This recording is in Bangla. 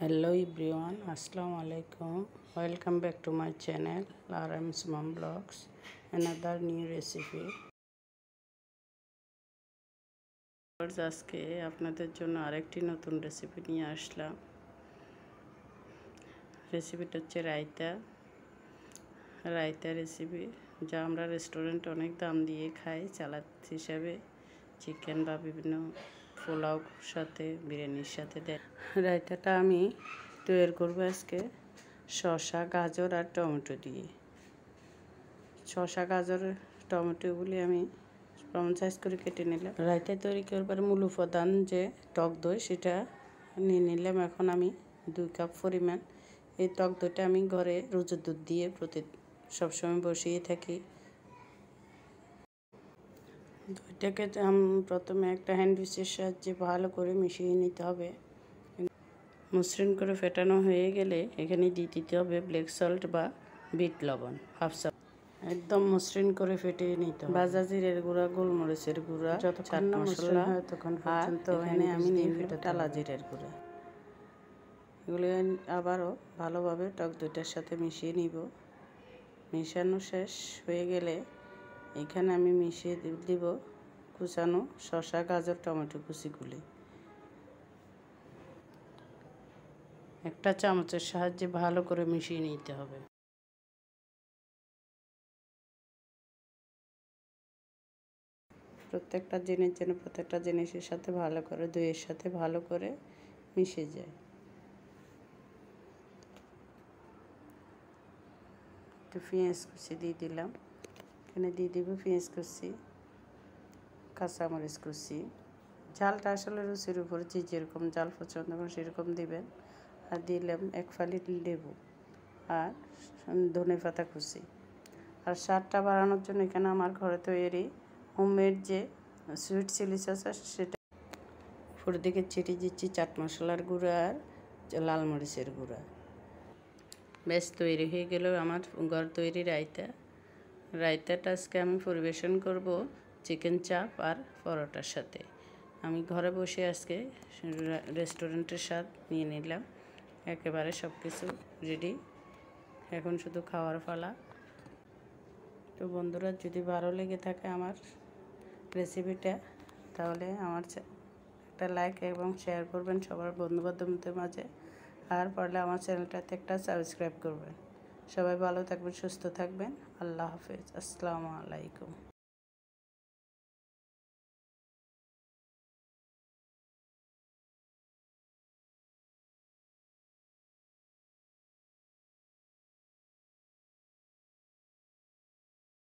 Hello everyone, Assalamu alaikum. Welcome back to my channel Laram's Mom Vlogs. Another new recipe. আজকে আপনাদের জন্য আরেকটি নতুন রেসিপি নিয়ে আসলাম। রেসিপিটা হচ্ছে রায়তা রেসিপি, যা আমরা রেস্টুরেন্টে অনেক দাম দিয়ে খাই সালাদ হিসাবে, চিকেন বা বিভিন্ন পোলাও সাথে বিরিয়ানির সাথে দেয়। রায়তাটা আমি তৈরি করবো আজকে শসা, গাজর আর টমেটো দিয়ে। শসা, গাজর, টমেটোগুলি আমি কম সাইজ করে কেটে নিলাম। রায়তা তৈরি করবার মূল উপাদান যে টক দই, সেটা নিয়ে নিলাম। এখন আমি 2 কাপ পরিমাণ এই টক দইটা আমি ঘরে রোজের দুধ দিয়ে সবসময় বসিয়ে থাকি। দইটাকে প্রথমে একটা হ্যান্ড উইচের সাহায্যে ভালো করে মিশিয়ে নিতে হবে। মসৃণ করে ফেটানো হয়ে গেলে এখানে দিয়ে দিতে হবে ব্ল্যাক সল্ট বা বিট লবণ, হাফ চা। একদম মসৃণ করে ফেটিয়ে নিতে হবে। ভাজা জিরের গুঁড়া, গোলমরিচের গুঁড়া, চাট মশলা, তখন পর্যন্ত এখানে আমি নিয়ে টালা জিরের গুঁড়া। এগুলো আবারও ভালোভাবে টক দইটার সাথে মিশিয়ে নিব। মেশানো শেষ হয়ে গেলে এখানে আমি মিশিয়ে দিব কুচানো শসা, গাজর, টমেটো কুচিগুলি। একটা চামচের সাহায্যে ভালো করে মিশিয়ে নিতে হবে। প্রত্যেকটা জিনিস যেন প্রত্যেকটা জিনিসের সাথে ভালো করে, দইয়ের সাথে ভালো করে মিশে যায়। একটু পেঁয়াজ কুচি দিয়ে দিলাম। এখানে দিয়ে দিব পেঁয়াজ কুচি, কাঁচামরিচ কুচি। ঝালটা আসলে রুচির উপর, যে যেরকম ঝাল পছন্দ করেন সেরকম দিবেন। আর দিলাম 1 ফালি লেবু আর ধনেপাতা কুচি। আর স্বাদটা বাড়ানোর জন্য এখানে আমার ঘরে তৈরি হোমমেড যে সুইট চিলি সস আছে, সেটা উপর দিকে ছিটিয়ে দিচ্ছি চাট মশলার গুঁড়া আর লাল মরিচের গুঁড়া। বেশ তৈরি হয়ে গেল আমার ঘর তৈরি রায়তাটা আজকে আমি পরিবেশন করব চিকেন চাপ আর পরোটার সাথে। আমি ঘরে বসে আজকে রেস্টুরেন্টের স্বাদ নিয়ে নিলাম। একেবারে সব কিছু রেডি, এখন শুধু খাওয়ার পালা। তো বন্ধুরা, যদি ভালো লেগে থাকে আমার রেসিপিটা, তাহলে আমার একটা লাইক এবং শেয়ার করবেন সবার বন্ধুবান্ধবদের মাঝে। আর পারলে আমার চ্যানেলটাতে একটা সাবস্ক্রাইব করবেন। সবাই ভালো থাকবেন, সুস্থ থাকবেন। আল্লাহ হাফেজ, আসসালামু আলাইকুম।